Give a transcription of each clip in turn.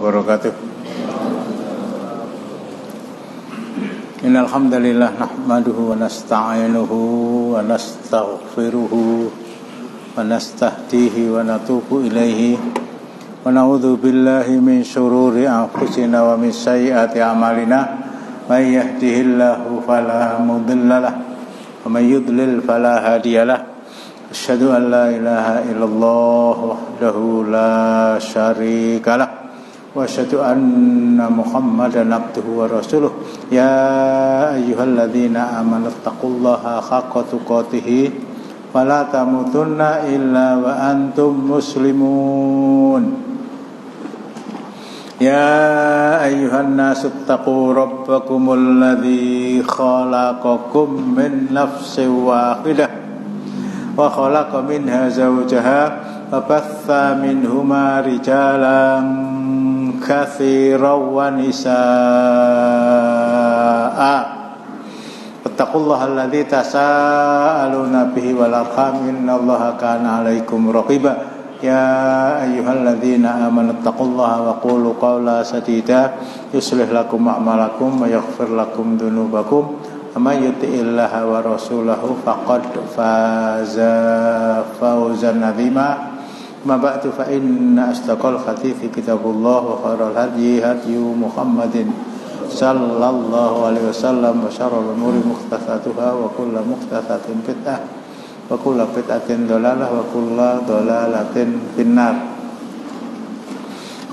wabarakatuh. Innal hamdalillah nahmaduhu wa nasta'inuhu wa nastaghfiruhu wa nastahdihi wa natubu ilaihi wa na'udzu billahi min syururi anfusina wa min sayyiati a'malina may yahdihillahu fala mudhillalah wa may yudlil fala hadiyalah. Asyhadu an la ilaha illallah wahdahu la syarikalah wa asyhadu anna Muhammadan abduhu wa rasuluh. Ya ayyuhalladzina amanu taqullaha haqqa tuqatih wa la tamutunna illa wa antum muslimun. Ya ayyuhan nasu taqu rabbakumul ladzi khalaqakum min nafsin wahidah wa khalaqa minha zawjaha wa batha minhuma rijalan katsiran wa nisaa. Wattaqullaha alladzi tasaaluna bihi wal arham innallaha kana 'alaikum raqiba. Ya ayyuhalladzina amanu taqullaha wa qulu qawlan sadida yuslih lakum a'malakum wa yaghfir lakum dzunubakum. May yuti'illaha wa rasulahu faqad faza fawzan 'azima. Ma ba'du fa inna asdaqal hadithi kitabullah wa khairal hadyi hadyu Muhammadin sallallahu alaihi wasallam wa syarrul umuri muhdatsatuha wa kullu muhdatsatin bid'ah wa kullu bid'atin dhalalah wa kullu dhalalatin finnar.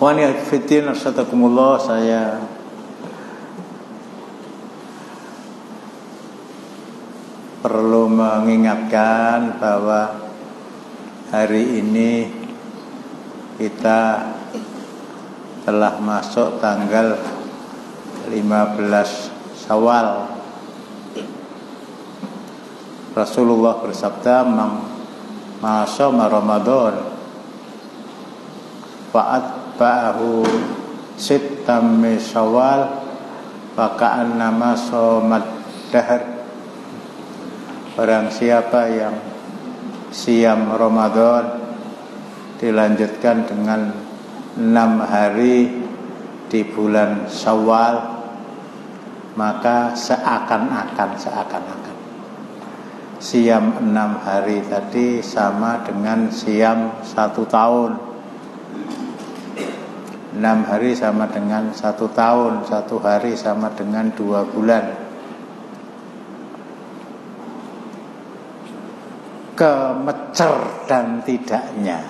Wa ni fitin arsadakumullah. Saya perlu mengingatkan bahwa hari ini kita telah masuk tanggal 15 Syawal. Rasulullah bersabda, "Ma shoma Ramadan fa'at ba'ahu sittam min Syawal fa ka'annama shomat dahr." Barang siapa yang siam Ramadan dilanjutkan dengan 6 hari di bulan Syawal, maka seakan-akan siam 6 hari tadi sama dengan siam 1 tahun. 6 hari sama dengan 1 tahun, 1 hari sama dengan 2 bulan. Kemecer dan tidaknya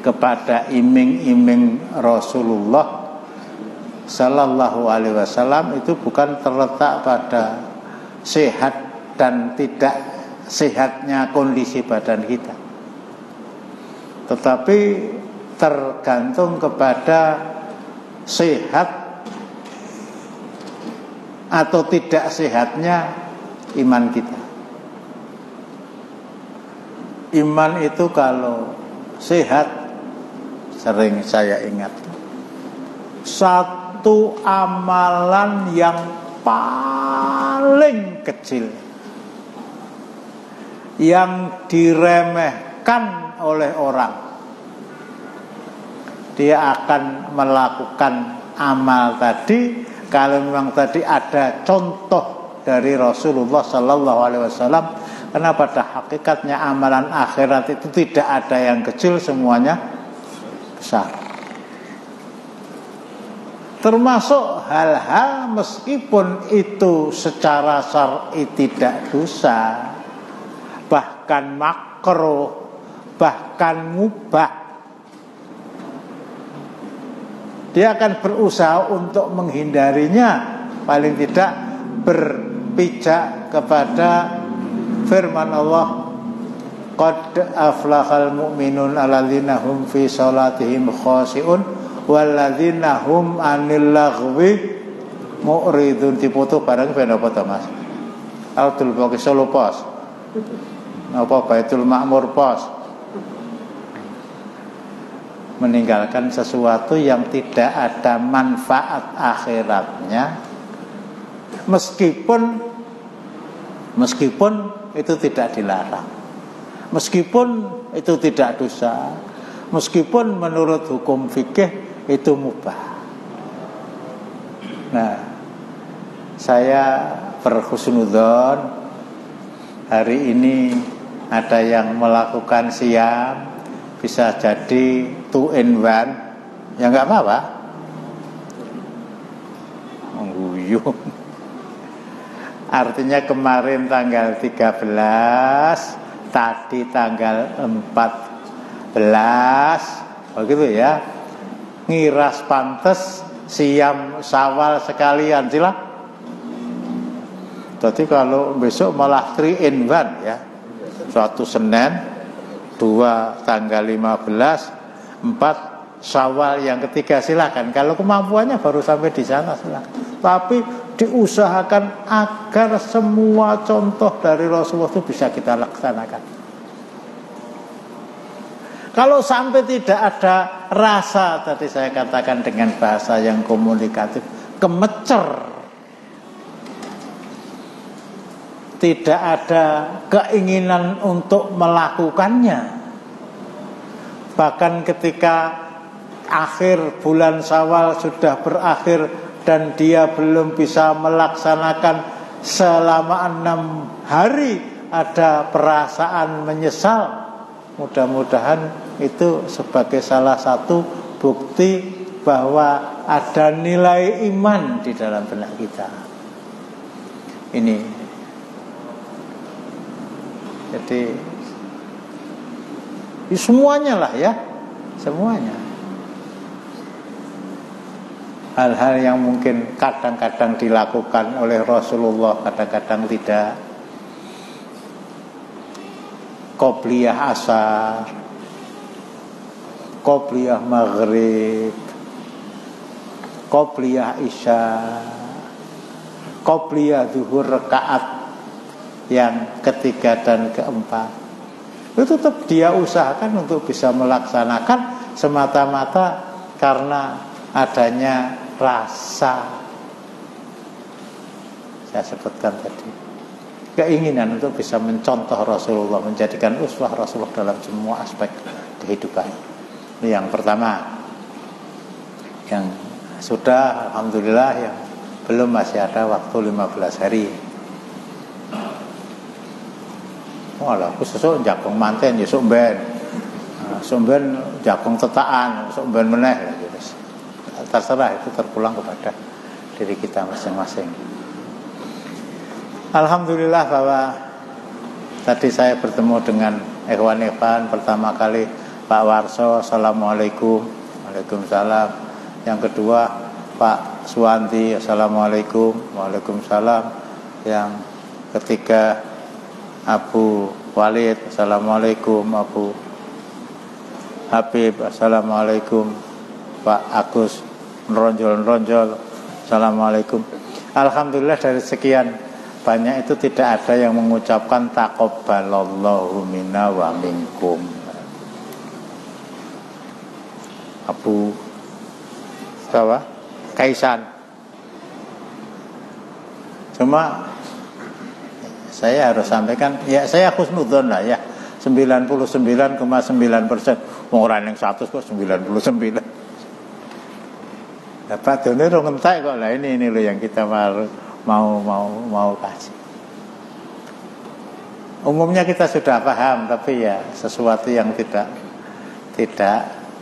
kepada iming-iming Rasulullah sallallahu alaihi wasallam itu bukan terletak pada sehat dan tidak sehatnya kondisi badan kita, tetapi tergantung kepada sehat atau tidak sehatnya iman kita. Iman itu kalau sehat, sering saya ingat, satu amalan yang paling kecil yang diremehkan oleh orang, dia akan melakukan amal tadi kalau memang tadi ada contoh dari Rasulullah sallallahu alaihi wasallam. Karena pada hakikatnya amalan akhirat itu tidak ada yang kecil, semuanya besar. Termasuk hal-hal meskipun itu secara syar'i tidak dosa, bahkan makruh, bahkan mubah, dia akan berusaha untuk menghindarinya, paling tidak berpijak kepada firman Allah, qad aflahal mu'minun alladzina hum fi salatihim khashi'un walladzina hum 'anil laghwi mu'ridun. Dipoto barang ben apa to Mas? Abdul Baqi Solo Pos. Apa Baitul Ma'mur Pos? Meninggalkan sesuatu yang tidak ada manfaat akhiratnya, meskipun itu tidak dilarang, meskipun itu tidak dosa, meskipun menurut hukum fikih itu mubah. Nah, saya berhusnudzon hari ini ada yang melakukan siam, bisa jadi 2 in 1, ya nggak apa-apa. Mengguyung. Artinya kemarin tanggal 13, tadi tanggal 14, begitu ya. Ngiras pantes, siam Syawal sekalian, sila. Jadi kalau besok malah 3 in 1 ya. 1 Senin, 2 tanggal 15, 4 Syawal yang ketiga, silakan. Kalau kemampuannya baru sampai di sana, silakan. Tapi diusahakan agar semua contoh dari Rasulullah itu bisa kita laksanakan. Kalau sampai tidak ada rasa, tadi saya katakan dengan bahasa yang komunikatif, kemecer, tidak ada keinginan untuk melakukannya, bahkan ketika akhir bulan Syawal sudah berakhir dan dia belum bisa melaksanakan selama 6 hari, ada perasaan menyesal. Mudah-mudahan itu sebagai salah satu bukti bahwa ada nilai iman di dalam benak kita. Ini, jadi semuanya lah ya, semuanya. Hal-hal yang mungkin kadang-kadang dilakukan oleh Rasulullah, kadang-kadang tidak. Qobliyah asar, qobliyah maghrib, qobliyah isya, qobliyah zuhur rakaat yang ketiga dan keempat. Itu tetap dia usahakan untuk bisa melaksanakan semata-mata karena adanya rasa. Saya sebutkan tadi, keinginan untuk bisa mencontoh Rasulullah, menjadikan uswah Rasulullah dalam semua aspek kehidupan. Ini yang pertama. Yang sudah, alhamdulillah, yang belum masih ada waktu 15 hari. Walah, aku sesuk jakong manten ya sok ben. Sok ben jakong tetaan, sok ben meneh gitu. Terserah, itu terpulang kepada diri kita masing-masing. Alhamdulillah bahwa tadi saya bertemu dengan ikhwan-ikhwan pertama kali Pak Warso, assalamualaikum. Waalaikumsalam. Yang kedua Pak Suwanti, assalamualaikum. Waalaikumsalam. Yang ketiga Abu Walid, assalamualaikum. Abu Habib, assalamualaikum. Pak Agus Nronjol, assalamualaikum. Alhamdulillah dari sekian banyak itu tidak ada yang mengucapkan taqabbalallahu minna wa minkum. Abu Sawa Kaisan. Cuma saya harus sampaikan, ya saya husnudzon lah ya, 99,9%. Orang yang 100 kok 99. Dapat ini ngentek kok lah, ini loh yang kita mau kasih. Umumnya kita sudah paham, tapi ya sesuatu yang tidak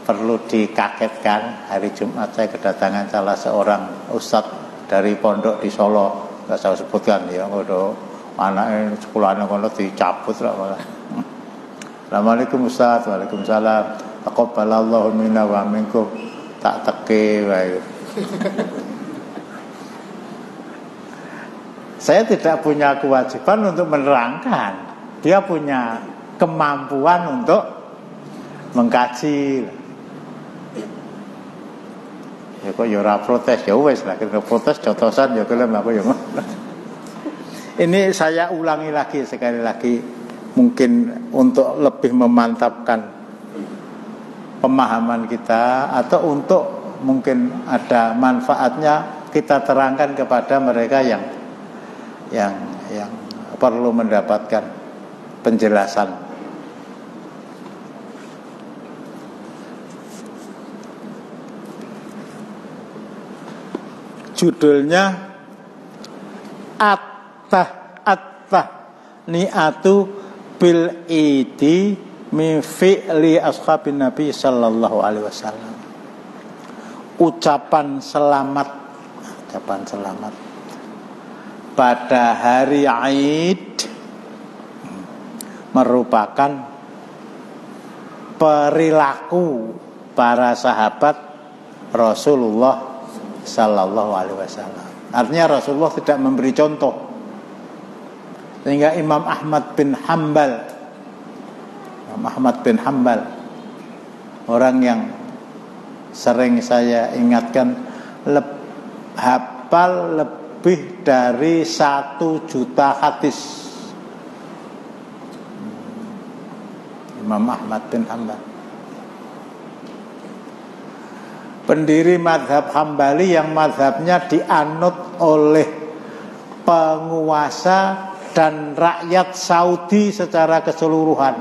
perlu dikagetkan. Hari Jumat saya kedatangan salah seorang ustadz dari pondok di Solo, nggak saya sebutkan ya, kalau anaknya sekolahnya kalau dicabut lah malah. Assalamualaikum Ustaz. Waalaikumsalam. Taqabbalallahu minna wa minkum. Tak teke wae. Saya tidak punya kewajiban untuk menerangkan. Dia punya kemampuan untuk mengkaji. Ya kok ya ora protes, ya wis lah, kira protes jotosan ya kelem aku ya. Ini saya ulangi lagi sekali lagi, mungkin untuk lebih memantapkan pemahaman kita, atau untuk mungkin ada manfaatnya kita terangkan kepada mereka yang perlu mendapatkan penjelasan. judulnya At-tah ni'atu bil idi min fi'li ashabin Nabi sallallahu alaihi wasallam. Ucapan selamat pada hari Aid merupakan perilaku para sahabat Rasulullah sallallahu alaihi wasallam. Artinya Rasulullah tidak memberi contoh. Sehingga Imam Ahmad bin Hanbal, orang yang sering saya ingatkan, hafal lebih dari 1 juta hadis. Imam Ahmad bin Hanbal, pendiri mazhab Hambali yang mazhabnya dianut oleh penguasa dan rakyat Saudi secara keseluruhan.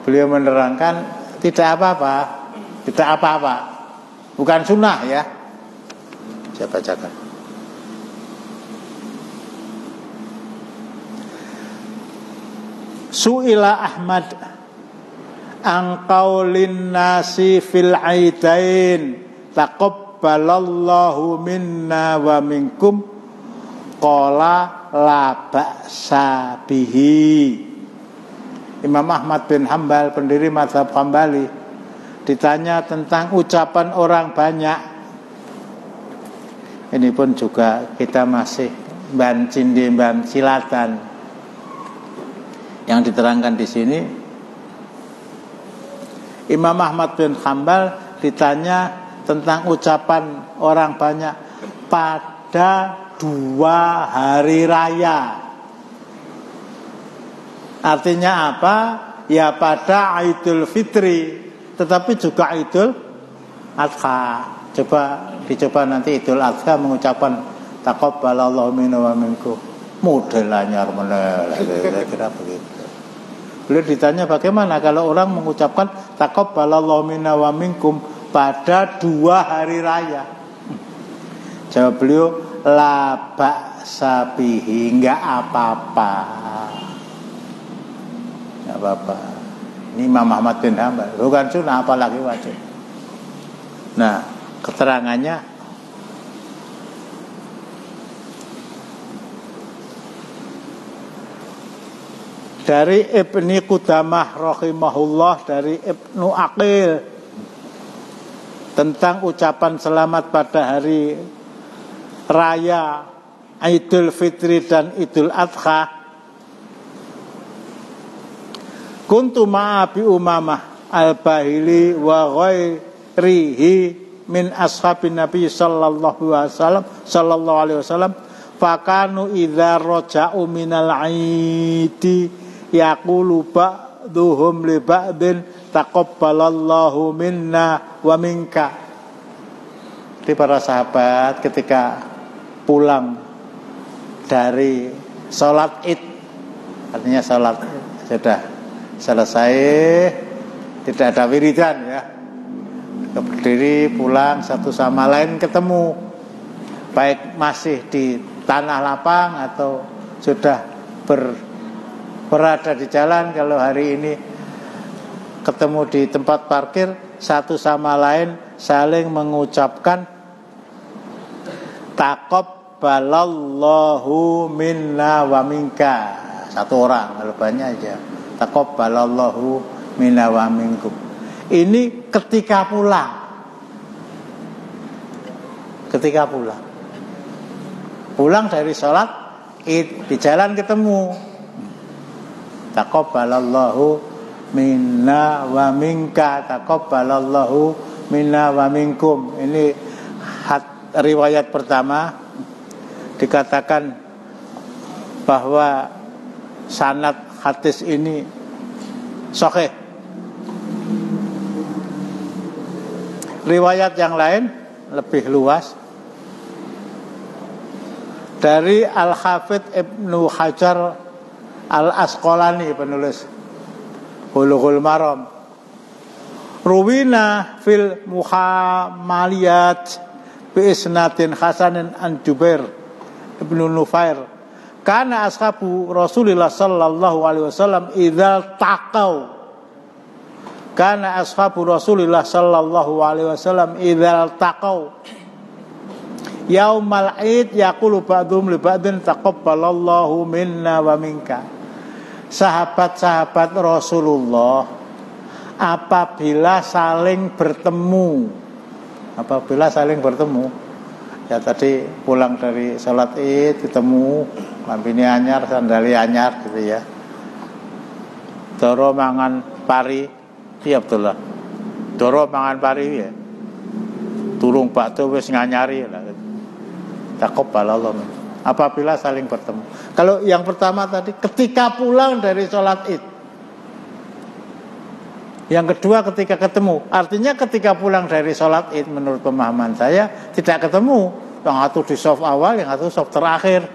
Beliau menerangkan tidak apa-apa, bukan sunnah ya. Saya bacakan. Su'ila Ahmad an qaulin nasi fil aidain taqabbalallahu minna wa minkum qala la ba'sa bihi. Imam Ahmad bin Hanbal, pendiri mazhab Hambali, ditanya tentang ucapan orang banyak. Ini pun juga kita masih ban silatan yang diterangkan di sini. Imam Ahmad bin Hanbal ditanya tentang ucapan orang banyak pada 2 hari raya. Artinya apa? Ya pada Idul Fitri, tetapi juga Idul Adha. Dicoba nanti Idul Adha mengucapkan taqabbalallahu minna wa minkum. Model anyar meneh, kira-kira begitu. Beliau ditanya bagaimana kalau orang mengucapkan taqabbalallahu minna wa minkum pada 2 hari raya. Jawab beliau, la ba'sa bihi, enggak apa-apa. Enggak apa-apa. Ini Imam Ahmad bin Hanbal, bukan sunnah apalagi wajib. Nah, keterangannya dari Ibni Qudamah rahimahullah, dari Ibnu Aqil, tentang ucapan selamat pada hari raya Idul Fitri dan Idul Adha. Kuntu ma'abi Umamah al-Bahili wa ghairihi min ashabin Nabi sallallahu alaihi wasallam fakanu idza raja'u minal aidi yaqulu ba'duhum li ba'din taqabbalallahu minna wa minka. Jadi para sahabat ketika pulang dari sholat Id, artinya sholat sudah selesai, tidak ada wiridan ya, berdiri pulang satu sama lain ketemu, baik masih di tanah lapang atau sudah berada di jalan. Kalau hari ini ketemu di tempat parkir, satu sama lain saling mengucapkan taqabbalallahu minna wa minka. Satu orang, kalau banyak aja taqabbalallahu minna wa minkum. Ini ketika pulang dari sholat Id, di jalan ketemu, taqabbalallahu minna wa minka, taqabbalallahu minna wa minkum. Ini riwayat pertama, dikatakan bahwa sanad hadis ini sahih. Riwayat yang lain lebih luas dari Al-Hafidz Ibnu Hajar Al-Asqalani, penulis Bulughul Maram, Ruwina fil muhamaliyat bi isnadin hasanin an Jubair ibnu Nufair kana ashabu Rasulillah sallallahu alaihi wasallam idzal taqau kana ashabu Rasulillah sallallahu alaihi wasallam idzal taqau yaumal id yaqulu ba'dhum li ba'din taqabbalallahu minna wa minka. Sahabat-sahabat Rasulullah apabila saling bertemu ya tadi pulang dari sholat id ketemu lambine anyar sandali anyar gitu ya, doro mangan pari iya betul lah, doro mangan pari ya turung bakso wis nganyari lah, taqabbalallahu apabila saling bertemu. Kalau yang pertama tadi ketika pulang dari sholat id, yang kedua ketika ketemu. Artinya ketika pulang dari sholat id menurut pemahaman saya tidak ketemu. Yang satu di soft awal, yang satu soft terakhir.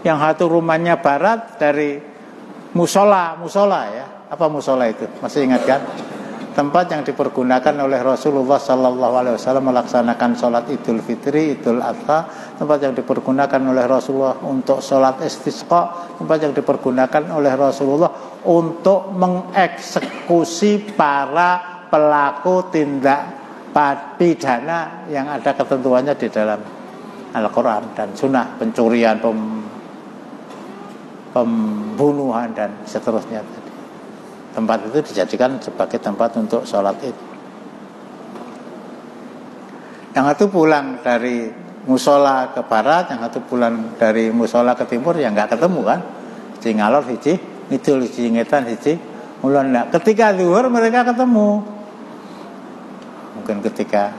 Yang satu rumahnya barat dari musola ya. Apa musola itu? Masih ingat kan? Tempat yang dipergunakan oleh Rasulullah sallallahu alaihi wasallam melaksanakan sholat Idul Fitri, Idul Adha, tempat yang dipergunakan oleh Rasulullah untuk sholat istisqa, tempat yang dipergunakan oleh Rasulullah untuk mengeksekusi para pelaku tindak pidana yang ada ketentuannya di dalam Al-Quran dan Sunnah, pencurian, pembunuhan dan seterusnya. Tempat itu dijadikan sebagai tempat untuk sholat id. Yang satu pulang dari musola ke barat, yang satu pulang dari musola ke timur, ya nggak ketemu kan? Hiji ngalor, hiji ngidul, hiji ngetan, hiji mulon. Nah, ketika zuhur mereka ketemu. Mungkin ketika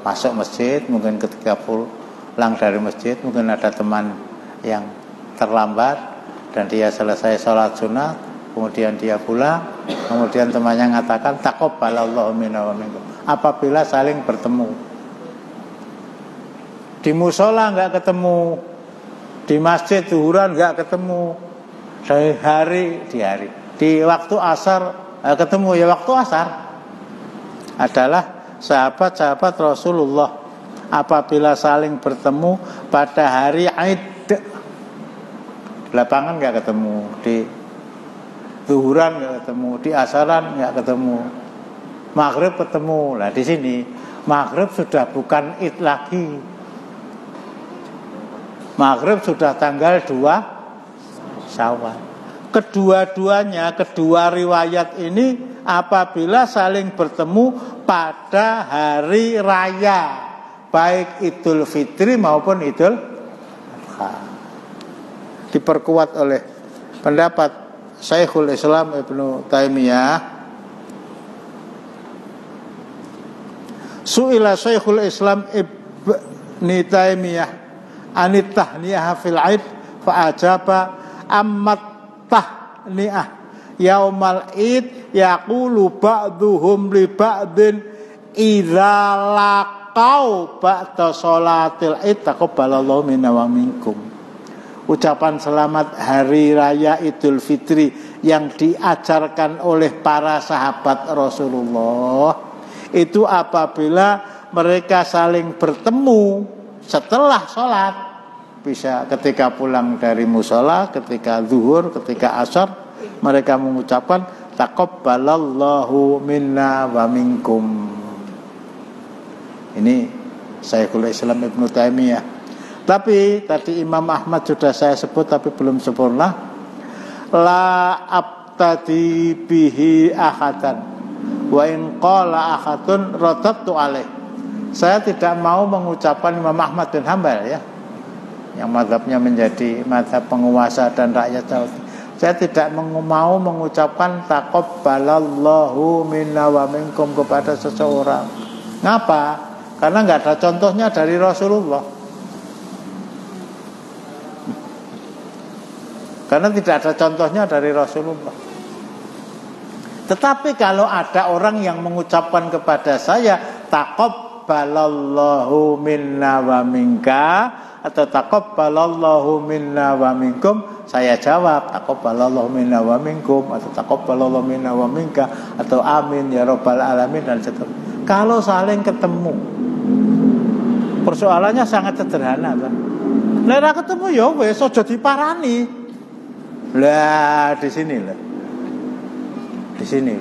masuk masjid, mungkin ketika pulang dari masjid, mungkin ada teman yang terlambat dan dia selesai sholat sunat, kemudian dia pulang, kemudian temannya mengatakan taqabbalallahu minna wa minkum. Apabila saling bertemu. Di musola enggak ketemu, di masjid zuhuran enggak ketemu, di waktu asar ketemu. Ya waktu asar adalah sahabat-sahabat Rasulullah apabila saling bertemu pada hari Id. Di lapangan enggak ketemu, di zuhuran nggak ketemu, di asaran nggak ketemu, maghrib ketemu. Nah di sini maghrib sudah bukan id lagi, maghrib sudah tanggal 2 Syawal. Kedua-duanya, kedua riwayat ini apabila saling bertemu pada hari raya, baik Idul Fitri maupun Idul Adha. Diperkuat oleh pendapat Syekhul Islam Ibnu Taimiyah. Su'ila Syekhul Islam Ibnu Taimiyah anit tahniyah fil Aid fa ajaba ammat tahniyah yaumal Id yaqulu ba'duhum li ba'din idza laqau ba'da sholatil Id taqabbalallahu minna wa minkum. Ucapan selamat hari raya Idul Fitri yang diajarkan oleh para sahabat Rasulullah itu apabila mereka saling bertemu setelah sholat, bisa ketika pulang dari musola, ketika zuhur, ketika asar, mereka mengucapkan taqabbalallahu minna wa minkum. Ini Syekhul Islam Ibnu Taimiyah. Tapi tadi Imam Ahmad sudah saya sebut tapi belum sempurna. La abtadi bihi ahadan wa in qala ahadun radadtu alaih. Saya tidak mau mengucapkan Imam Ahmad bin Hambal ya, yang mazhabnya menjadi mazhab penguasa dan rakyat Saudi. Saya tidak mau mengucapkan taqabbalallahu minna wa minkum kepada seseorang. Ngapa? Karena nggak ada contohnya dari Rasulullah. Karena tidak ada contohnya dari Rasulullah. Tetapi kalau ada orang yang mengucapkan kepada saya taqabbalallahu minna wa minka, atau taqabbalallahu minna wa minkum? Saya jawab taqabbalallahu minna wa minkum atau taqabbalallahu minna wa minka atau amin ya rabbal alamin dan seterusnya. Kalau saling ketemu, persoalannya sangat sederhana kan. Lera ketemu ya wis aja diparani. Lah di sini lah. Di sini.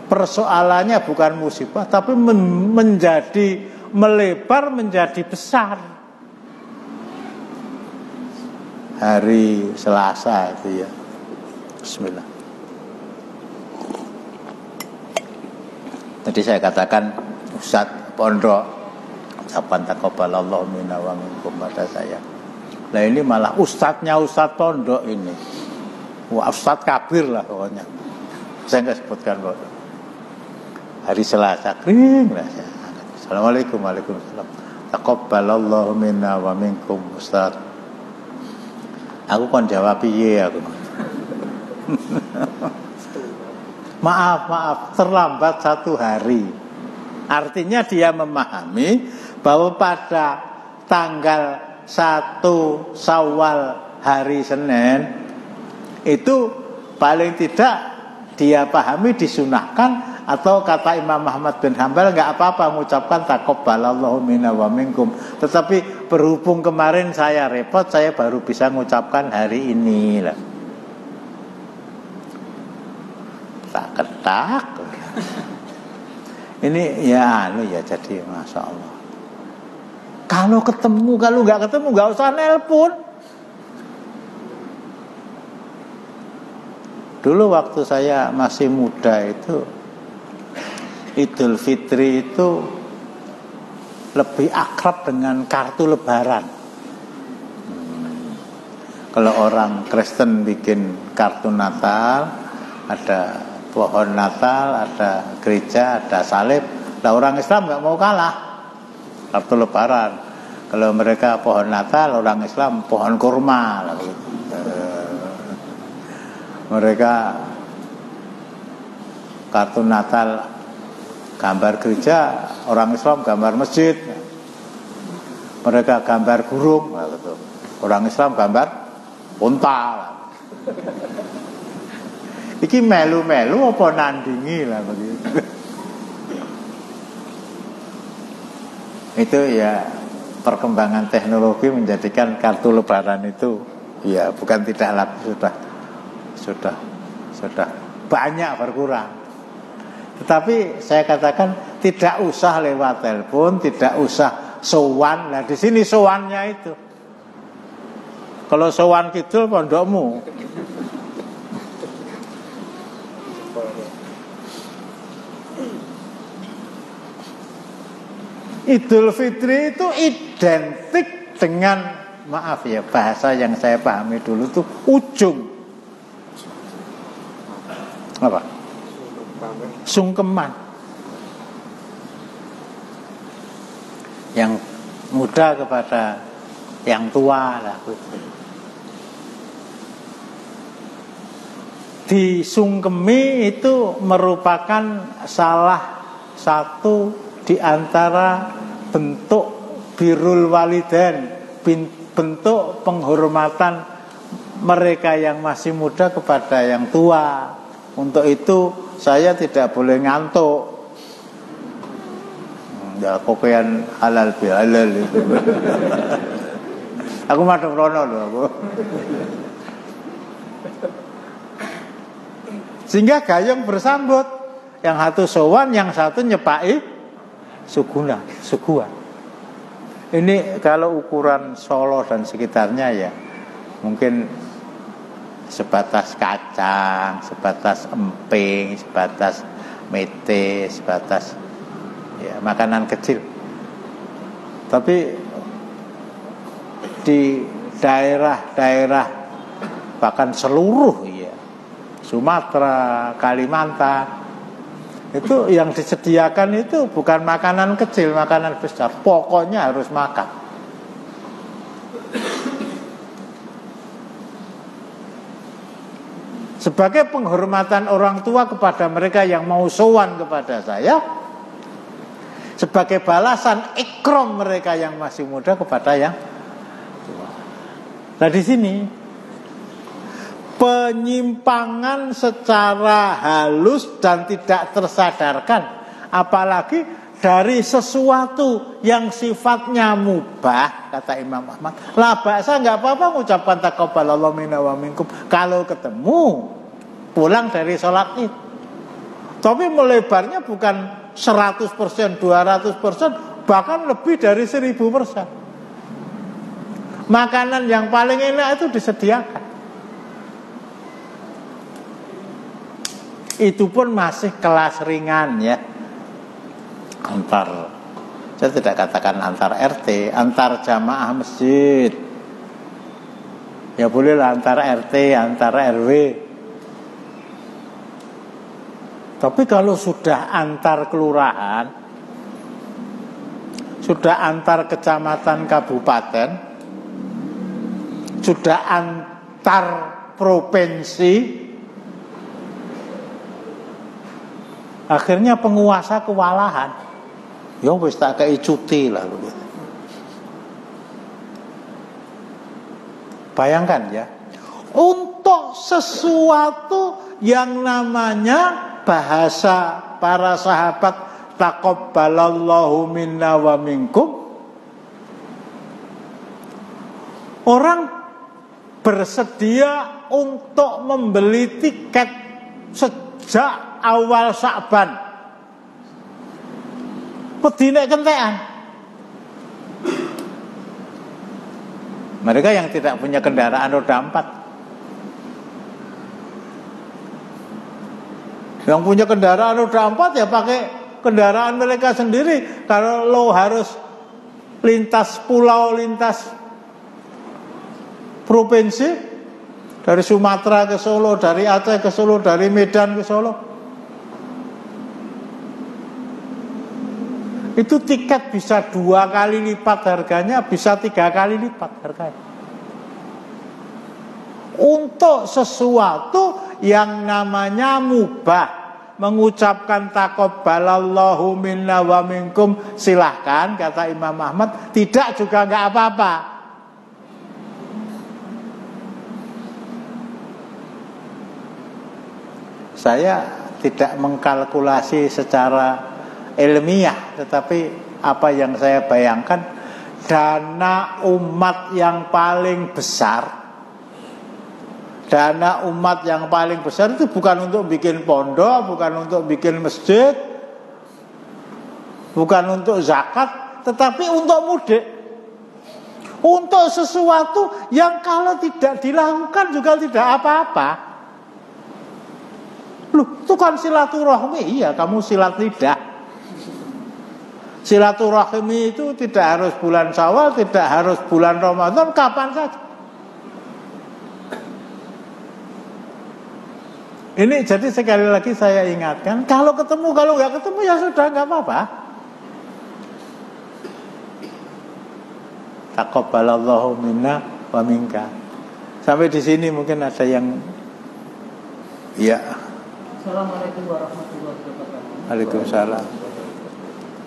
Persoalannya bukan musibah tapi menjadi melebar menjadi besar. Hari Selasa itu ya. Bismillah. Tadi saya katakan Ustaz pondok ucapan taqabbalallahu minna wa minkum pada saya. Nah ini malah ustadznya ustadz pondok ini. Wah ustadz kabir lah pokoknya. Saya nggak sebutkan kok. Hari Selasa kering lah saya. Assalamualaikum waalaikumsalam. Taqabbalallahu minna wa minkum Ustaz. Aku kon jawab piye aku. Maaf, terlambat 1 hari. Artinya dia memahami bahwa pada tanggal 1 Syawal hari Senin itu paling tidak dia pahami disunahkan. Atau kata Imam Ahmad bin Hanbal enggak apa-apa mengucapkan taqabbalallahu minna wa minkum. Tetapi berhubung kemarin saya repot, saya baru bisa mengucapkan hari ini lah. Tak ketak. Ini ya jadi Masya Allah. Kalau ketemu, kalau enggak ketemu enggak usah nelpon. Dulu waktu saya masih muda itu Idul Fitri itu lebih akrab dengan kartu lebaran. Kalau orang Kristen bikin kartu Natal, ada pohon Natal, ada gereja, ada salib. Nah orang Islam nggak mau kalah, kartu lebaran. Kalau mereka pohon Natal, orang Islam pohon kurma. Mereka kartu Natal gambar gereja, orang Islam gambar masjid. Mereka gambar burung, orang Islam gambar unta. Iki melu-melu apa nandingi lah begitu. Itu ya perkembangan teknologi menjadikan kartu lebaran itu ya bukan tidak lagi sudah banyak berkurang. Tetapi saya katakan tidak usah lewat telepon, tidak usah sowan. Nah di sini sowannya itu. Kalau sowan kidul pondokmu. Idul Fitri itu identik dengan, maaf ya bahasa yang saya pahami dulu itu ujung. Apa? Sungkeman. Yang muda kepada yang tua lah. Disungkemi itu merupakan salah satu di antara bentuk birrul walidain, bentuk penghormatan mereka yang masih muda kepada yang tua. Untuk itu saya tidak boleh ngantuk. Ya kopian halal bihalal itu. Aku madhep rono lho aku. Sehingga gayung bersambut. Yang satu sowan, yang satu nyepai suguhan. Ini kalau ukuran Solo dan sekitarnya ya mungkin sebatas kacang, sebatas emping, sebatas mete, sebatas ya makanan kecil. Tapi di daerah-daerah bahkan seluruh ya Sumatera, Kalimantan itu yang disediakan itu bukan makanan kecil, makanan besar. Pokoknya harus makan. Sebagai penghormatan orang tua kepada mereka yang mau sowan kepada saya, sebagai balasan ikram mereka yang masih muda kepada yang tua. Nah di sini penyimpangan secara halus dan tidak tersadarkan, apalagi dari sesuatu yang sifatnya mubah, kata Imam Ahmad, la ba'sa, nggak apa-apa mengucapkan taqabbalallahu minna wa minkum kalau ketemu pulang dari sholat Id. Tapi melebarnya bukan 100%, 200%, bahkan lebih dari 1000%. Makanan yang paling enak itu disediakan. Itu pun masih kelas ringan ya. Saya tidak katakan antar RT, antar jamaah masjid. Ya bolehlah antar RT, antar RW. Tapi kalau sudah antar kelurahan, sudah antar kecamatan kabupaten, sudah antar provinsi, akhirnya penguasa kewalahan. Ya wis tak kei cuti lah begitu. Bayangkan ya, untuk sesuatu yang namanya bahasa para sahabat taqabbalallahu minna wa minkum, orang bersedia untuk membeli tiket sejak awal Sya'ban. Wedi nek kentekan. Mereka yang tidak punya kendaraan roda 4. Yang punya kendaraan roda 4 ya pakai kendaraan mereka sendiri. Kalau lo harus lintas pulau, lintas provinsi, dari Sumatera ke Solo, dari Aceh ke Solo, dari Medan ke Solo, itu tiket bisa 2 kali lipat harganya, bisa 3 kali lipat harganya. Untuk sesuatu yang namanya mubah, mengucapkan taqabbalallahu minna wa minkum, silahkan, kata Imam Ahmad. Tidak juga enggak apa-apa. Saya tidak mengkalkulasi secara ilmiah, tetapi apa yang saya bayangkan, dana umat yang paling besar, dana umat yang paling besar itu bukan untuk bikin pondok, bukan untuk bikin masjid, bukan untuk zakat, tetapi untuk mudik, untuk sesuatu yang kalau tidak dilakukan juga tidak apa-apa. Loh, itu kan silaturahmi. Iya, kamu silat lidah. Silaturahmi itu tidak harus bulan Syawal, tidak harus bulan Ramadan, kapan saja. Ini jadi sekali lagi saya ingatkan, kalau ketemu, kalau nggak ketemu ya sudah, nggak apa-apa. Taqabbalallahu minna wa minka. Sampai di sini mungkin ada yang ya. Assalamualaikum warahmatullahi wabarakatuh. Waalaikumsalam.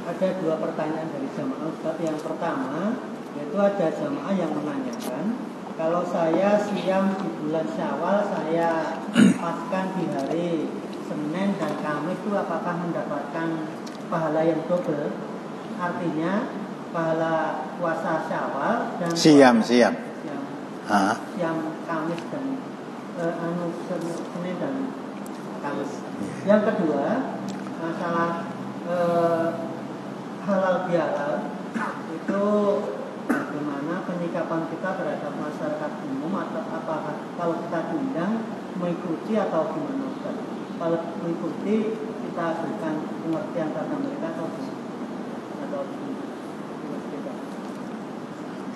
Ada 2 pertanyaan dari jamaah Ustaz. Yang pertama, yaitu ada jamaah yang menanyakan, kalau saya siam di bulan Syawal, saya paskan di hari Senin dan Kamis, itu apakah mendapatkan pahala yang double? Artinya pahala puasa Syawal dan siam Kamis dan Senin dan Kamis. Yang kedua, masalah halal bihalal itu bagaimana penyikapan kita terhadap masyarakat umum, atau apakah kalau kita diundang mengikuti atau gimana Ustaz? Kalau mengikuti kita berikan pengertian kepada mereka atau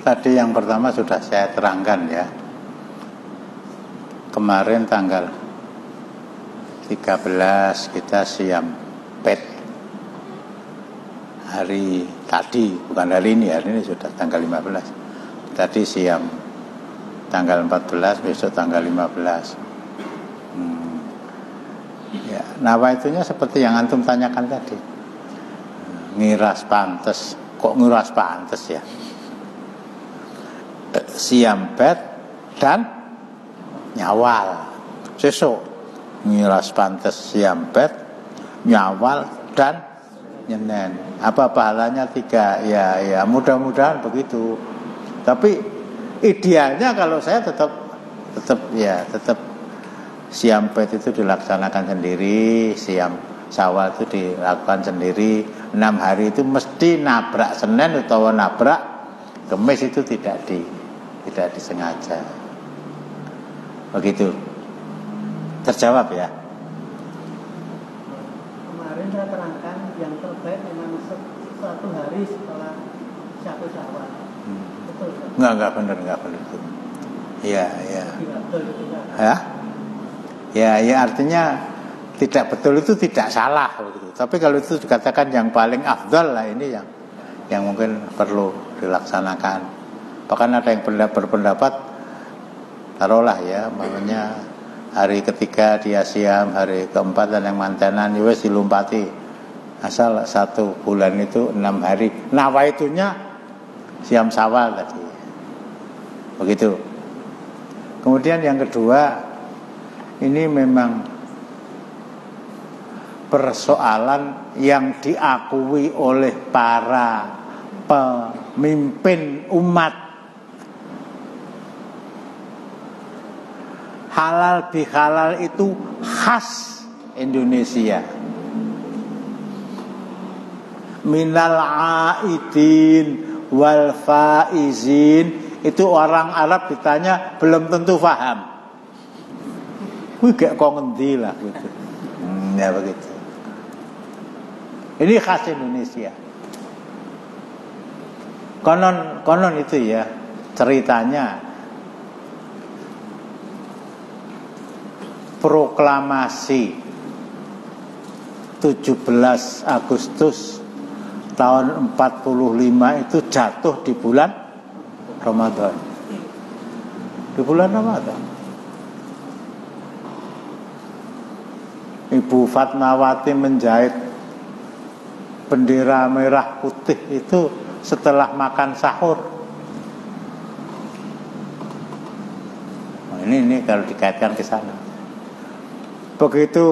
Tadi yang pertama sudah saya terangkan ya. Kemarin tanggal 13 kita siam pet. Hari tadi, bukan hari ini sudah tanggal 15. Tadi siam tanggal 14, besok tanggal 15. Ya, nawaitunya seperti yang antum tanyakan tadi. ngiras pantes. Kok ngiras pantes ya? Siam bet dan nyawal. Sesuk ngiras pantes siam bet, nyawal dan nyenen. Apa pahalanya 3? Ya mudah-mudahan begitu. Tapi idealnya kalau saya tetap siam bet itu dilaksanakan sendiri, siam Syawal itu dilakukan sendiri. 6 hari itu mesti nabrak Senin atau nabrak Kamis, itu tidak disengaja. Begitu. Terjawab ya. Kemarin saya terangkan yang terbaik memang 1 hari setelah 1 Syawal. Betul kan? Enggak benar itu. Iya. Ya artinya tidak betul itu tidak salah begitu. Tapi kalau itu dikatakan yang paling afdal lah, ini yang mungkin perlu dilaksanakan. Bahkan ada yang berpendapat taruhlah ya, makanya hari ketiga dia siam, hari keempat dan yang mantenan wis dilumpati. Asal 1 bulan itu 6 hari. Nawaitunya siam Syawal tadi. Begitu. Kemudian yang kedua, ini memang persoalan yang diakui oleh para pemimpin umat. Halal bihalal itu khas Indonesia. Minal aidin wal faizin, itu orang Arab ditanya belum tentu paham. Kuwi gak kok ngendi lah gitu. Ya begitu. Ini khas Indonesia. Konon itu ya ceritanya, proklamasi 17 Agustus tahun 45 itu jatuh di bulan Ramadan. Di bulan Ramadan. Ibu Fatmawati menjahit bendera merah putih itu setelah makan sahur. Nah, ini kalau dikaitkan ke sana. Begitu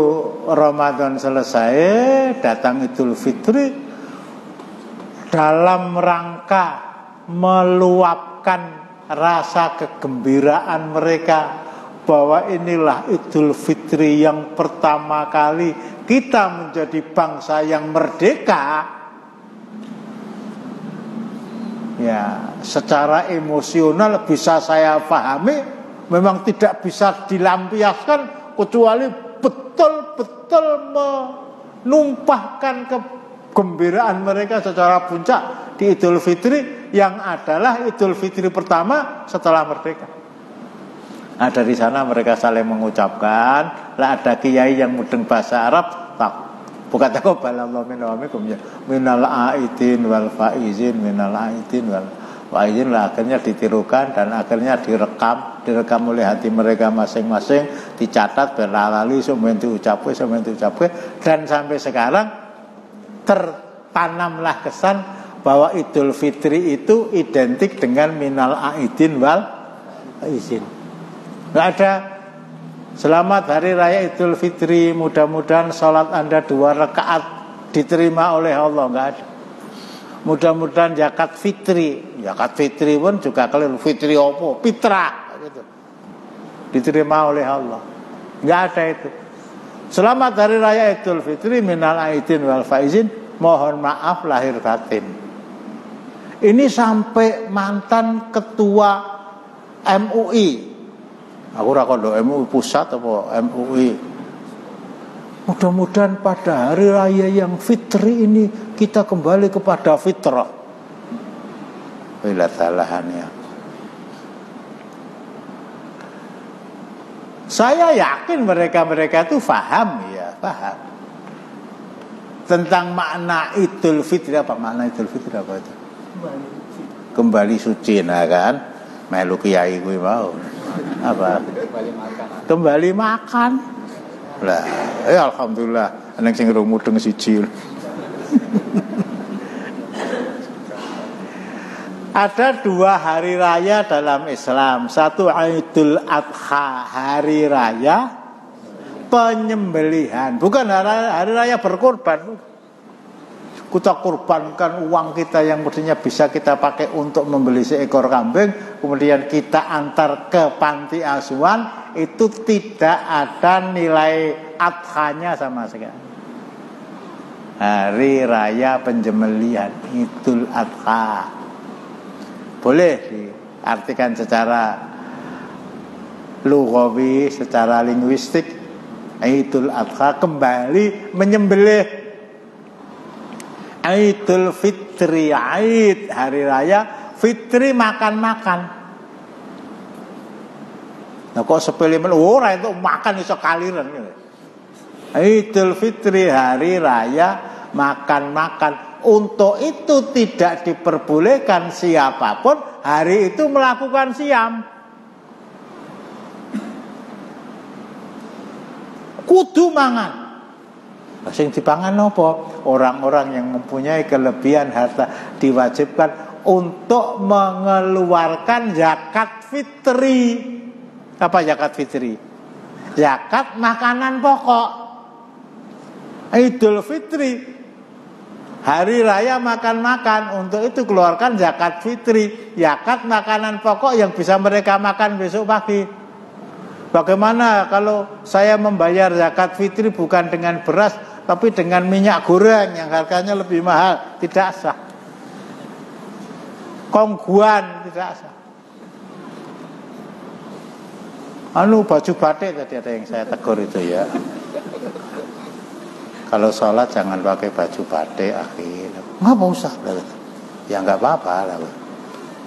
Ramadan selesai, datang Idul Fitri, dalam rangka meluapkan rasa kegembiraan mereka bahwa inilah Idul Fitri yang pertama kali kita menjadi bangsa yang merdeka. Ya, secara emosional bisa saya pahami, memang tidak bisa dilampiaskan kecuali betul-betul menumpahkan kegembiraan mereka secara puncak di Idul Fitri, yang adalah Idul Fitri pertama setelah merdeka. Ada di sana mereka saling mengucapkan, lah ada kiai yang mudeng bahasa Arab, tak bukan taqabbalallahu minna wa minkum ya, minal aidin wal faizin, minal aidin wal faizin, lah akhirnya ditirukan dan akhirnya direkam oleh hati mereka masing-masing, dicatat berlalali semen diucapke dan sampai sekarang tertanamlah kesan bahwa Idul Fitri itu identik dengan minal aidin wal faizin. Nggak ada selamat hari raya Idul Fitri, mudah-mudahan sholat Anda 2 rakaat diterima oleh Allah, nggak ada. Mudah-mudahan zakat fitri pun juga kalian fitri opo fitrah gitu, diterima oleh Allah, nggak ada itu. Selamat hari raya Idul Fitri minal aidin wal faizin, mohon maaf lahir batin. Ini sampai mantan ketua MUI, aku rakondo MUI pusat apa MUI, mudah-mudahan pada hari raya yang fitri ini kita kembali kepada fitrah. Bila talahannya, saya yakin mereka itu paham tentang makna Idul Fitri. Apa makna Idul Fitri apa itu? Kembali suci, nah kan? Melu kiai kuwi mau. Apa? Kembali makan. Lah, alhamdulillah, ana sing mudeng siji. Ada 2 hari raya dalam Islam. Satu Idul Adha, hari raya penyembelihan. Bukan hari raya berkorban. Kita kurbankan uang kita yang mestinya bisa kita pakai untuk membeli seekor kambing, kemudian kita antar ke panti asuhan, itu tidak ada nilai adhanya sama sekali. Hari raya penyembelihan, Idul Adha. Boleh diartikan secara lughawi, secara linguistik. Idul Adha kembali menyembelih. Idul Fitri, Aid hari raya, Fitri makan-makan. Nah kok sepele men ora itu makan iso kaliran. Idul Fitri hari raya makan-makan. Untuk itu tidak diperbolehkan siapapun hari itu melakukan siam. Kudu mangan. Sing dipangan apa? Orang-orang yang mempunyai kelebihan harta diwajibkan untuk mengeluarkan zakat fitri. Apa zakat fitri? Zakat makanan pokok. Idul Fitri, hari raya makan-makan, untuk itu keluarkan zakat fitri, zakat makanan pokok yang bisa mereka makan besok pagi. Bagaimana kalau saya membayar zakat fitri bukan dengan beras, tapi dengan minyak goreng yang harganya lebih mahal? Tidak sah. Kongguan tidak sah. Baju batik tadi ada yang saya tegur itu ya. Kalau sholat jangan pakai baju batik, akhirnya nggak usah. Ya nggak apa-apa lah.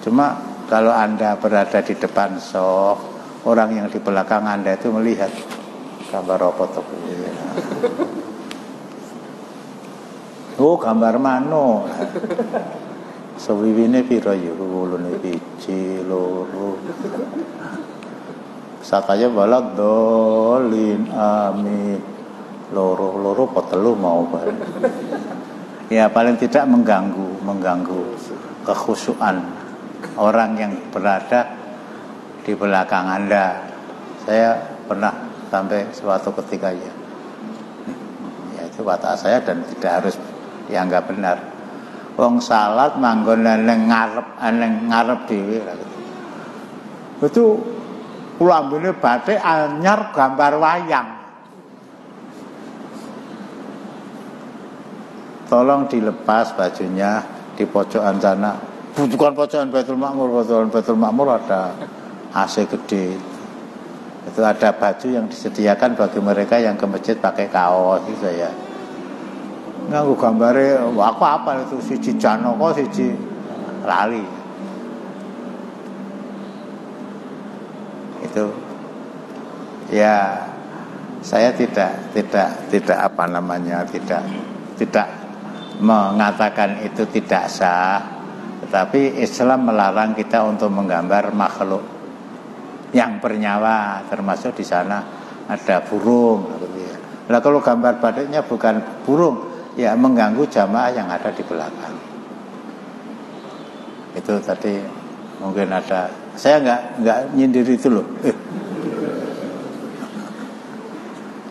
Cuma kalau Anda berada di depan sof, orang yang di belakang Anda itu melihat gambar apa tuh? Oh gambar mano. Sewiwine piro ya wulune biji loro. Sataya balad dolin amin. Loro potelu mau bareng. Ya paling tidak mengganggu kekhusyuan orang yang berada di belakang Anda. Saya pernah sampai suatu ketika ya itu watak saya dan tidak harus dianggap benar. Wong salat manggon nang ngarep dhewe gitu. Itu kula ambune batik anyar gambar wayang. Tolong dilepas bajunya di pojokan sana. Bukan pojokan Baitul Makmur ada AC gede. Itu ada baju yang disediakan bagi mereka yang ke masjid pakai kaos itu ya. Nganggo gambare aku apa itu siji Janaka siji lali. Itu ya saya tidak apa namanya tidak mengatakan itu tidak sah, tetapi Islam melarang kita untuk menggambar makhluk yang bernyawa, termasuk di sana ada burung. Nah kalau gambar batiknya bukan burung, ya mengganggu jamaah yang ada di belakang. Itu tadi mungkin ada, saya nggak nyindir itu loh.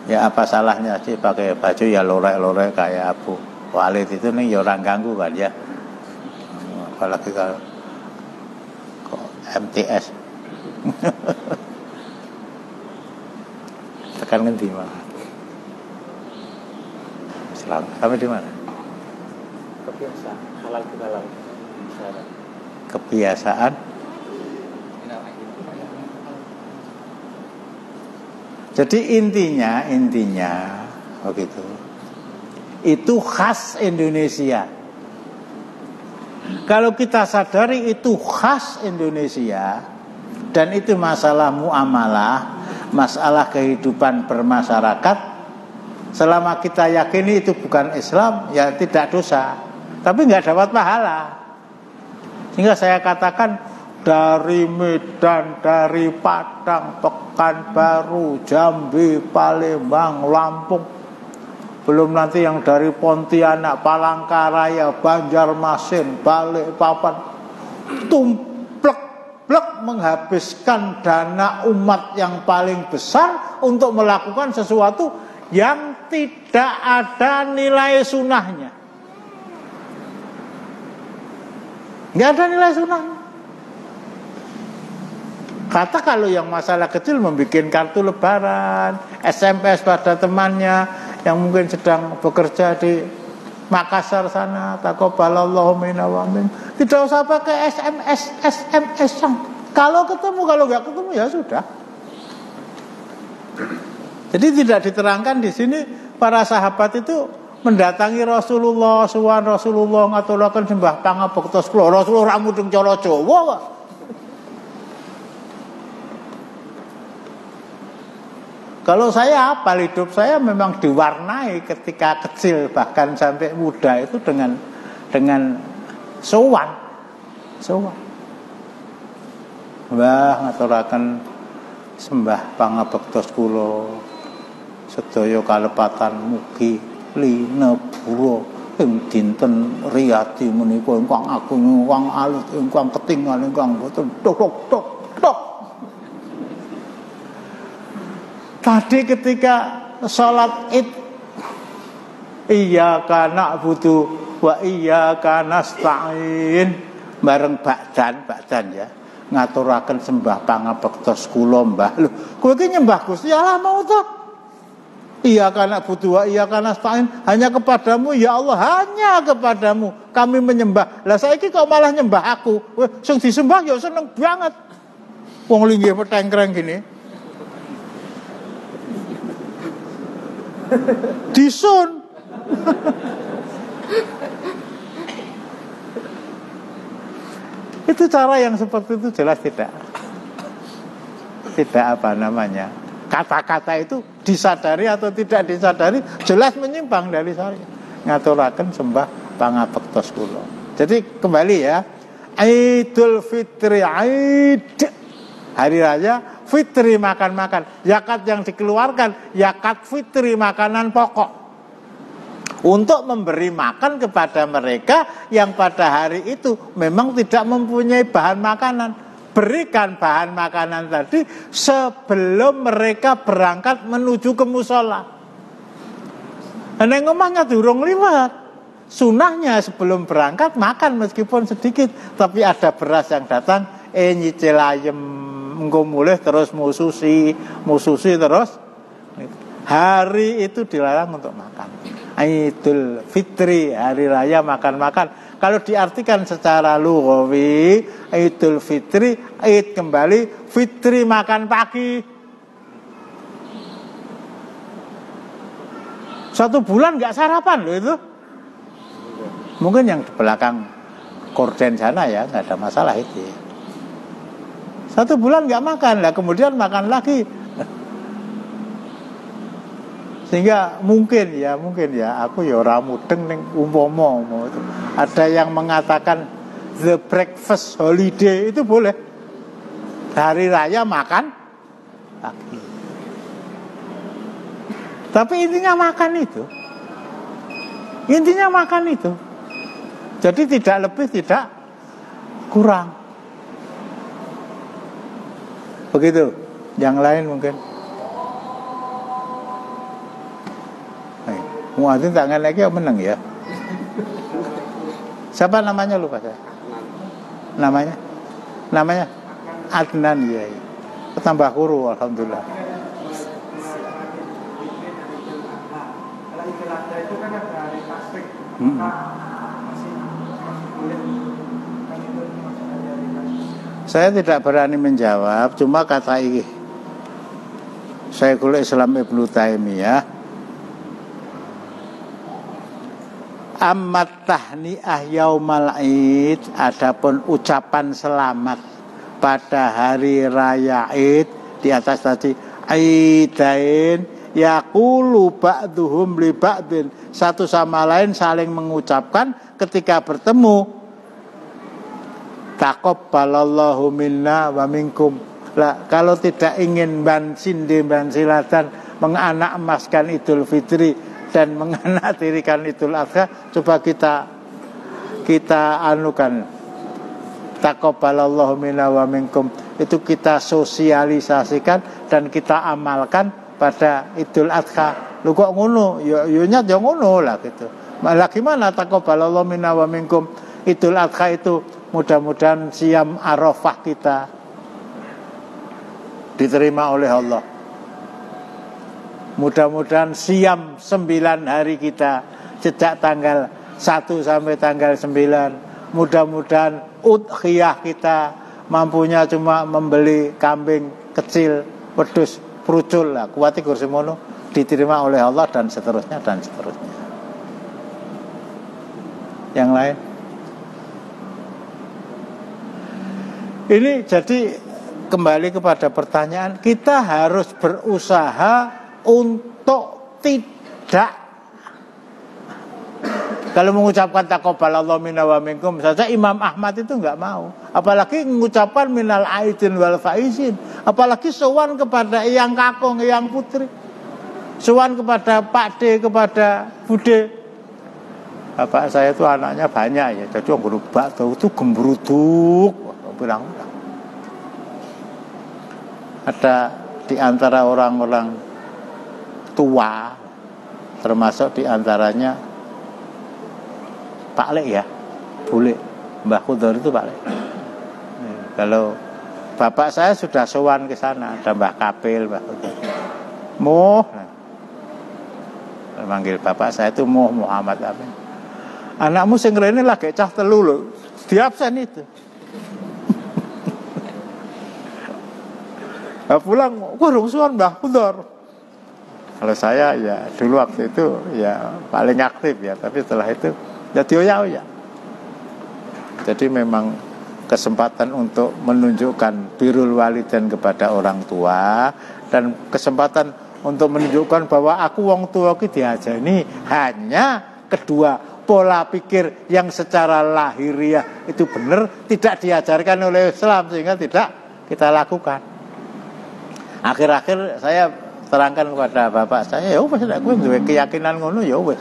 Ya apa salahnya sih pakai baju ya lorek-lorek kayak Abu Walid itu nih ya orang ganggu kan ya. Apalagi kalau MTS. Tekan ngendi Mas? Sampai di mana? Kebiasaan halal bihalal. Kebiasaan. Jadi intinya begitu. Itu khas Indonesia. Kalau kita sadari itu khas Indonesia dan itu masalah muamalah, masalah kehidupan bermasyarakat, selama kita yakini itu bukan Islam, ya tidak dosa, tapi nggak dapat pahala. Sehingga saya katakan dari Medan, dari Padang, Pekanbaru, Jambi, Palembang, Lampung, belum nanti yang dari Pontianak, Palangkaraya, Banjarmasin, Balikpapan, tumplek menghabiskan dana umat yang paling besar untuk melakukan sesuatu yang tidak ada nilai sunnahnya. Nggak ada nilai sunnahnya. Kata kalau yang masalah kecil membuat kartu lebaran, SMS pada temannya yang mungkin sedang bekerja di Makassar sana, taqabbalallahu minna wa minkum. Tidak usah pakai SMS. Kalau ketemu, kalau nggak ketemu ya sudah. Jadi tidak diterangkan di sini para sahabat itu mendatangi Rasulullah, suwan Rasulullah ngaturaken sembah pangabektos kula. Rasulullah ra mudeng cara Jawa kok. Kalau saya hafal, hidup saya memang diwarnai ketika kecil bahkan sampai muda itu dengan sowan. Mbah ngaturaken sembah pangabektos kula sedaya kalepatan mugi linebura ing dinten riyadi menika ingkang agung ingkang alit ingkang ketingal ingkang boten tok. Tadi ketika sholat id, iyyaka na'budu wa iyyaka nasta'in, bareng bakdan ya, ngaturaken sembah pangabektos kula Mbah. Lho, kowe iki nyembah Gusti Allah mau to? Iyyaka na'budu wa iyyaka nasta'in, hanya kepadamu ya Allah, hanya kepadamu kami menyembah. Lah saiki kok malah nyembah aku? Sing disembah ya seneng banget. Wong linggih petengkreng gini. Disun. Itu cara yang seperti itu jelas tidak apa namanya, kata-kata itu disadari atau tidak disadari jelas menyimpang dari syariat. Ngaturaken sembah pangabektos kula. Jadi kembali ya, Idul Fitri, hari raya fitri, makan-makan. Zakat yang dikeluarkan zakat fitri, makanan pokok, untuk memberi makan kepada mereka yang pada hari itu memang tidak mempunyai bahan makanan. Berikan bahan makanan tadi sebelum mereka berangkat menuju ke musola. Neng omahnya durung liwat, sunahnya sebelum berangkat makan meskipun sedikit, tapi ada beras yang datang, nyicil ayam, engko mulih terus mususi terus. Hari itu dilarang untuk makan. Idul Fitri, hari raya makan-makan. Kalau diartikan secara lughawi, Idul Fitri, Id kembali, Fitri makan pagi. 1 bulan nggak sarapan loh itu. Mungkin yang di belakang korden sana ya nggak ada masalah itu. 1 bulan nggak makan lah, kemudian makan lagi. Sehingga mungkin ya aku ya ora mudeng ning umpama itu. Ada yang mengatakan the breakfast holiday itu boleh. Hari raya makan pagi. Tapi intinya makan itu. Jadi tidak lebih tidak kurang. Begitu. Yang lain mungkin. Muadzin tak ngelek ya menang ya. Siapa namanya lupa saya? Namanya Adnan ya. Tambah kuru alhamdulillah. Kalau Idul Adha itu kan ada hari tasrik. Saya tidak berani menjawab, cuma kata ini Syekhul Islam Ibnu Taimiyah, ammat tahni'ah yaumal id, adapun ucapan selamat pada hari raya Id, di atas tadi aidain yaqulu ba'duhum li ba'din, satu sama lain saling mengucapkan ketika bertemu, taqabbalallahu minna wa minkum. Lah, kalau tidak ingin bansilatan menganak emaskan Idul Fitri dan menganatirikan Idul Adha, coba kita anukan taqabbalallahu minna wa minkum itu kita sosialisasikan dan kita amalkan pada Idul Adha. Lu kok ngono? Ya nyat ya ngono lah gitu. Malah gimana taqabbalallahu minna wa minkum Idul Adha itu mudah-mudahan siam Arafah kita diterima oleh Allah. Mudah-mudahan siam 9 hari kita sejak tanggal 1 sampai tanggal 9. Mudah-mudahan udhiyah kita mampunya cuma membeli kambing kecil, wedhus, prucul lah, kuwati kursi mono diterima oleh Allah dan seterusnya dan seterusnya. Yang lain. Ini jadi kembali kepada pertanyaan, kita harus berusaha untuk tidak, kalau mengucapkan taqabbalallahu minna wa minkum saja Imam Ahmad itu enggak mau, apalagi mengucapkan minal aidin wal faizin, apalagi sowan kepada Eyang Kakung, Eyang Putri, sowan kepada Pak D, kepada Bude. Bapak saya itu anaknya banyak ya, jadi orang berubah itu gembruduk bilang. Ada di antara orang-orang tua, termasuk di antaranya Pak Lek ya, Bule, Mbah Kudor itu Pak Lek. Kalau bapak saya sudah sowan ke sana, ada Mbah Kapil, Mbah Kudor. Muh, manggil bapak saya itu Muh Muhammad apa? Anakmu sing rene lagi cah telu lho, diabsen itu. Pulang, kurung sowan Mbah Kudor. Kalau saya ya dulu waktu itu ya paling aktif ya, tapi setelah itu ya dioyak-oyak. Jadi memang kesempatan untuk menunjukkan birrul walidain kepada orang tua dan kesempatan untuk menunjukkan bahwa aku wong tua ki diajani hanya kedua pola pikir yang secara lahiriah itu benar tidak diajarkan oleh Islam sehingga tidak kita lakukan. Akhir-akhir saya terangkan kepada bapak saya, ya wis nek kowe duwe keyakinan ngono ya wis.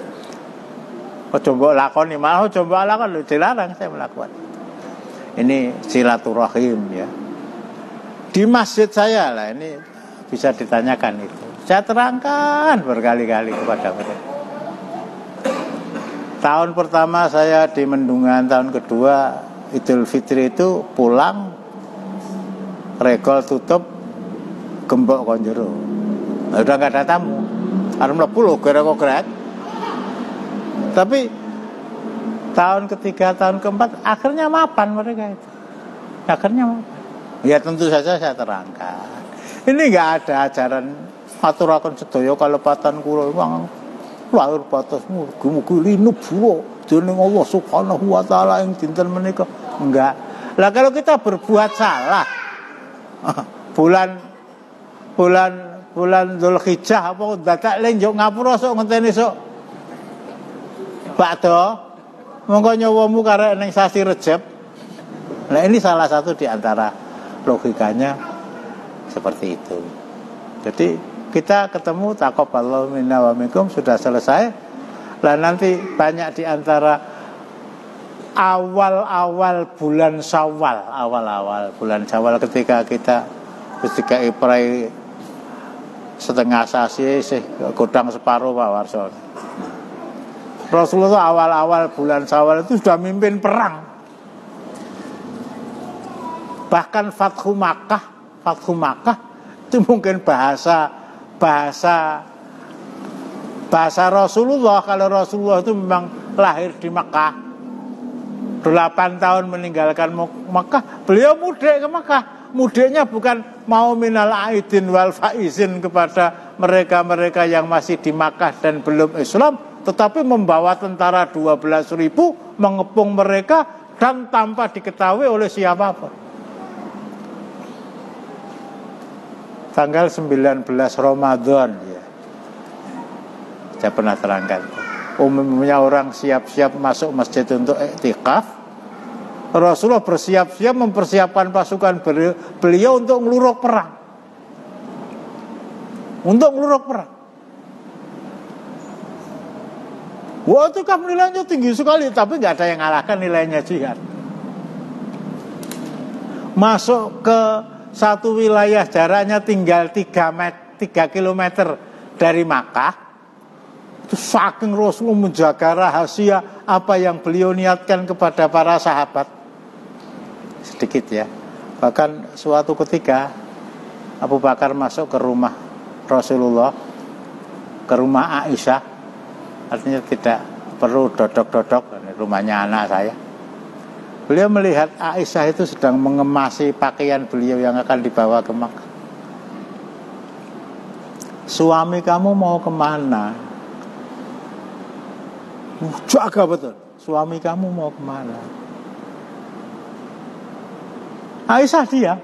Aja mbok lakoni, malah aja mbok lakoni, dilarang saya melakukan. Ini silaturahim ya. Di masjid saya lah ini bisa ditanyakan itu. Saya terangkan berkali-kali kepada mereka. Tahun pertama saya di Mendungan, tahun kedua Idul Fitri itu pulang regol tutup gembok konjero. Udah gak ada tamu, harus mlebu lho gerek-gerek. Tapi tahun ketiga, tahun keempat akhirnya mapan mereka itu. Akhirnya mapan. Ya tentu saja saya terangkan. Ini gak ada ajaran aturaken sedaya kalepatan kula wong lahir batasmu mugi-mugi linub dening Allah Subhanahu wa taala ing dinten menika. Enggak. Lah kalau kita berbuat salah bulan Dzulhijjah apa dadak lenjok ngapura sok ngenteni sok bakdo monggo nyawamu karek ning sasi Rejab. Nah ini salah satu di antara logikanya seperti itu. Jadi kita ketemu taqabbalallahu minna wa minkum sudah selesai. Lah nanti banyak di antara awal-awal bulan Syawal ketika kita iprai setengah sasi godang separuh Pak Warso. Rasulullah awal-awal bulan Syawal itu sudah mimpin perang. Bahkan Fathu Makkah itu mungkin bahasa Rasulullah. Kalau Rasulullah itu memang lahir di Makkah, 8 tahun meninggalkan Makkah, beliau mudik ke Makkah. Mudiknya bukan mau minal aidin wal faizin kepada mereka-mereka yang masih di Makkah dan belum Islam, tetapi membawa tentara 12.000 mengepung mereka dan tanpa diketahui oleh siapapun. Tanggal 19 Ramadan ya. Saya pernah terangkan. Umumnya orang siap-siap masuk masjid untuk iktikaf. Rasulullah bersiap-siap mempersiapkan pasukan beliau untuk ngeluruk perang. Wah itu kan nilainya tinggi sekali, tapi nggak ada yang ngalahkan nilainya jihad. masuk ke satu wilayah jaraknya tinggal 3 kilometer dari Makkah, itu saking Rasulullah menjaga rahasia apa yang beliau niatkan kepada para sahabat. Sedikit ya. Bahkan suatu ketika Abu Bakar masuk ke rumah Rasulullah, ke rumah Aisyah, artinya tidak perlu dodok-dodok, rumahnya anak saya. Beliau melihat Aisyah itu sedang mengemasi pakaian beliau yang akan dibawa ke Makkah. Suami kamu mau kemana? Jaga betul. Suami kamu mau kemana? Aisyah dia.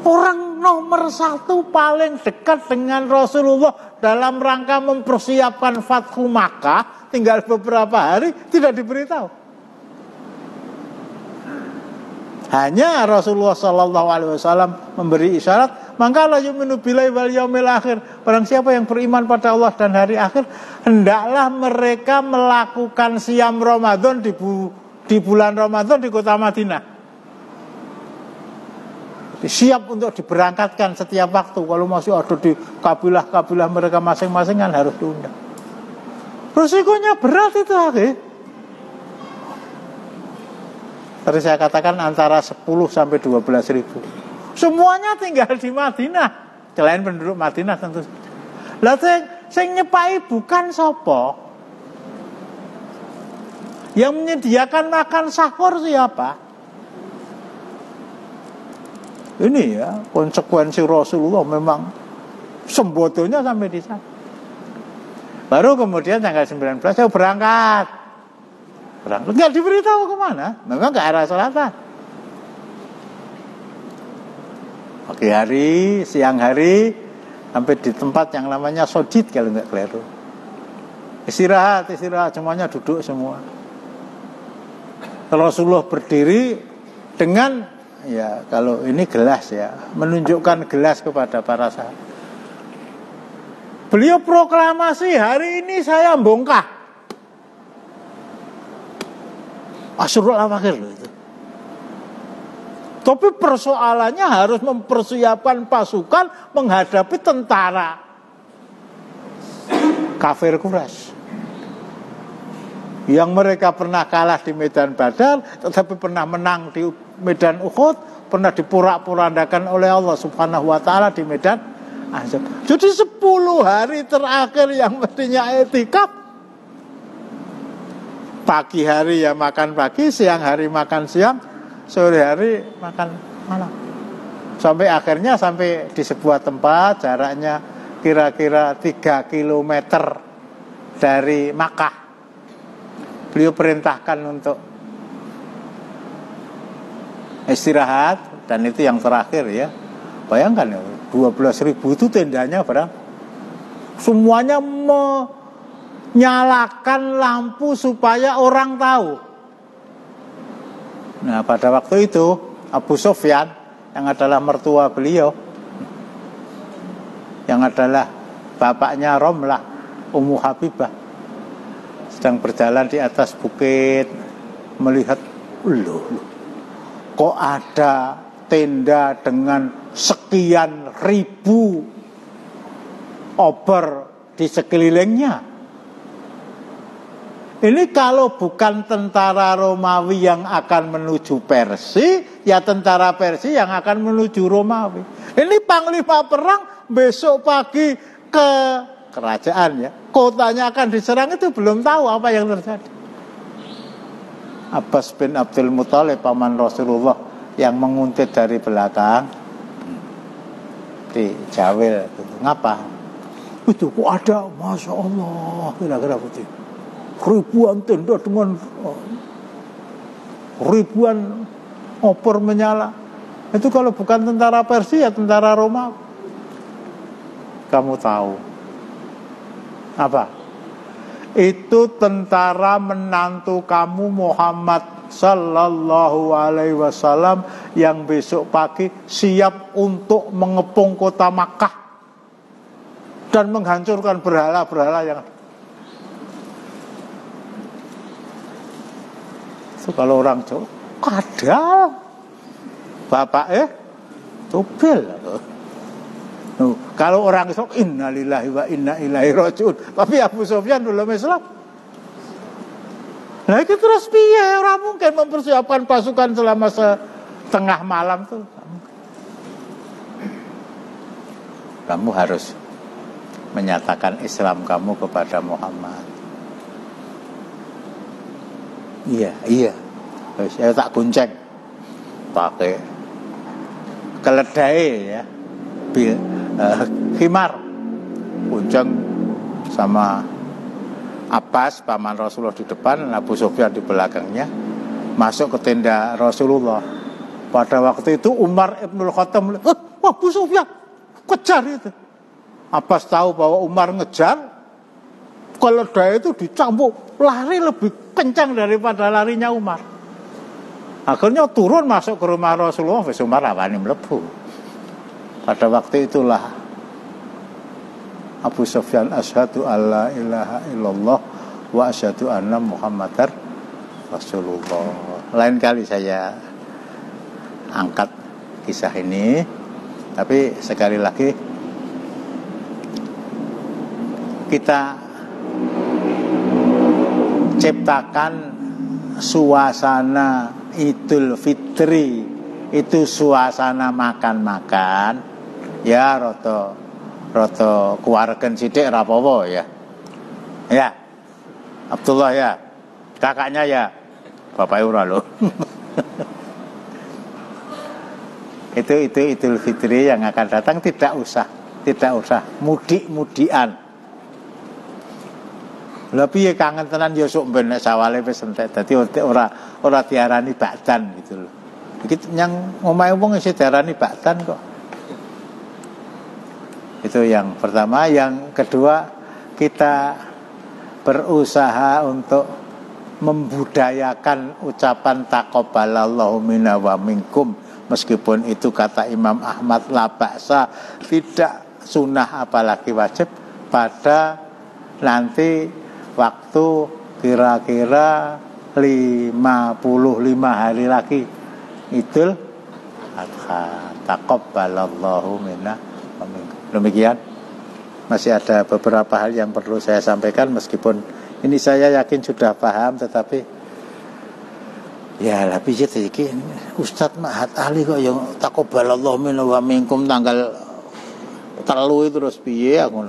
Orang nomor 1 paling dekat dengan Rasulullah dalam rangka mempersiapkan Fathu Makkah, tinggal beberapa hari, tidak diberitahu. Hanya Rasulullah SAW memberi isyarat, maka la yu'minu billahi wal yaumil akhir. Barang siapa yang beriman pada Allah dan hari akhir, hendaklah mereka melakukan siam Ramadan di bulan Ramadan di kota Madinah. Siap untuk diberangkatkan setiap waktu. Kalau masih ada di kabilah-kabilah mereka masing-masing kan harus diundang. Resikonya berat itu, akhir. Tadi saya katakan antara 10 sampai 12 ribu. Semuanya tinggal di Madinah. Selain penduduk Madinah tentu. Lah sing nyepai bukan sopo. Yang menyediakan makan sahur siapa? Ini ya konsekuensi Rasulullah memang sembodonya sampai di sana. Baru kemudian tanggal 19 saya berangkat. Nggak diberitahu kemana. Memang ke arah selatan. Pagi hari, siang hari, sampai di tempat yang namanya Sodid kalau nggak keliru. Istirahat, semuanya duduk semua. Rasulullah berdiri dengan, ya kalau ini gelas ya, menunjukkan gelas kepada para sahabat. Beliau proklamasi, hari ini saya bongkah Asyurul Awakhir itu. Tapi persoalannya harus mempersiapkan pasukan menghadapi tentara kafir Quraisy yang mereka pernah kalah di medan Badar, tetapi pernah menang di medan Uhud, pernah diporak-porandakan oleh Allah Subhanahu wa taala di medan Ahzab. Jadi 10 hari terakhir yang mestinya i'tikaf, pagi hari ya makan pagi, siang hari makan siang, sore hari makan malam. Sampai akhirnya sampai di sebuah tempat jaraknya kira-kira 3 kilometer dari Makkah. Beliau perintahkan untuk istirahat, dan itu yang terakhir ya. Bayangkan ya, 12 ribu itu tendanya berapa? Semuanya menyalakan lampu supaya orang tahu. Nah, pada waktu itu Abu Sufyan yang adalah mertua beliau, yang adalah bapaknya Romlah, Ummu Habibah, sedang berjalan di atas bukit, melihat, loh, kok ada tenda dengan sekian ribu obor di sekelilingnya. Ini kalau bukan tentara Romawi yang akan menuju Persia, ya tentara Persia yang akan menuju Romawi. Ini panglima perang besok pagi ke kerajaan ya, kotanya akan diserang, itu belum tahu apa yang terjadi. Abbas bin Abdul Muthalib, paman Rasulullah, yang menguntit dari belakang di Jawil. Ngapa? Itu kok ada, Masya Allah, kira-kira begitu, ribuan tenda dengan ribuan obor menyala. Itu kalau bukan tentara Persia, tentara Romawi. Kamu tahu apa? Itu tentara menantu kamu Muhammad Sallallahu Alaihi Wasallam yang besok pagi siap untuk mengepung kota Makkah dan menghancurkan berhala-berhala yang Itu kalau orang Jawa kadal. Bapak tubil. Kalau orang Islam innalillahi wa inna ilaihi rajiun. Tapi Abu Sufyan belum Islam. Nah itu terus piye, orang mungkin mempersiapkan pasukan selama setengah malam tuh. Kamu harus menyatakan Islam kamu kepada Muhammad. Iya. Saya tak gonceng pakai keledai ya, khimar, gonceng sama Abbas, paman Rasulullah di depan, Abu Sufyan di belakangnya, masuk ke tenda Rasulullah. Pada waktu itu Umar Ibnul Khattab, Abu Sufyan kejar itu. Abbas tahu bahwa Umar ngejar, keledai itu dicambuk, lari lebih kencang daripada larinya Umar. Akhirnya turun masuk ke rumah Rasulullah, Umar awani mlebu. Pada waktu itulah Abu Sufyan asyhadu alla ilaha illallah wa asyhadu anna Muhammadar Rasulullah. Lain kali saya angkat kisah ini, tapi sekali lagi kita ciptakan suasana Idul Fitri, itu suasana makan-makan ya, roto keluargen sidik rapowo ya. Ya. Abdullah ya. Kakaknya ya. Bapak ora loh. Itu Idul Fitri yang akan datang, tidak usah mudik-mudian. Lha piye kangen tenan ya sok ben nek sawale wis entek. Dadi ora diarani bakdan gitu loh. Iki yang omahe wong isih diarani bakdan kok. Itu yang pertama. Yang kedua, kita berusaha untuk membudayakan ucapan taqabbalallahu minna wa minkum, meskipun itu kata Imam Ahmad la ba'sa, tidak sunnah apalagi wajib, pada nanti waktu kira-kira 55 hari lagi Idul Adha. Taqabbalallahu minna wa minkum. Demikian. Masih ada beberapa hal yang perlu saya sampaikan, meskipun ini saya yakin sudah paham, tetapi ya lah piye iki Ustaz Mahat Ali kok yang taqabbalallahu minna wa minkum tanggal 3 terus piye aku.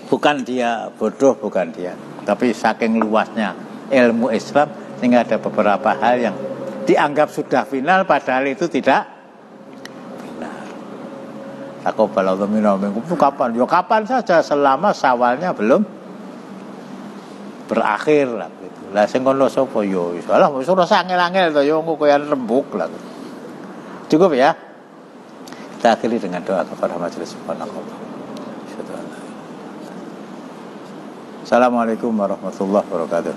Bukan dia bodoh, bukan dia, tapi saking luasnya ilmu Islam sehingga ada beberapa hal yang dianggap sudah final padahal itu tidak benar. Taqabbalallahu minna wa minkum itu kapan? Ya kapan saja selama Syawalnya belum berakhir lah gitu. Lah sing ngono sapa yo? Salah wis ora sangel-angel to yo engko koyan rembug lah. Cukup ya. Kita akhiri dengan doa kepada majelis subhanallah. Assalamualaikum warahmatullahi wabarakatuh.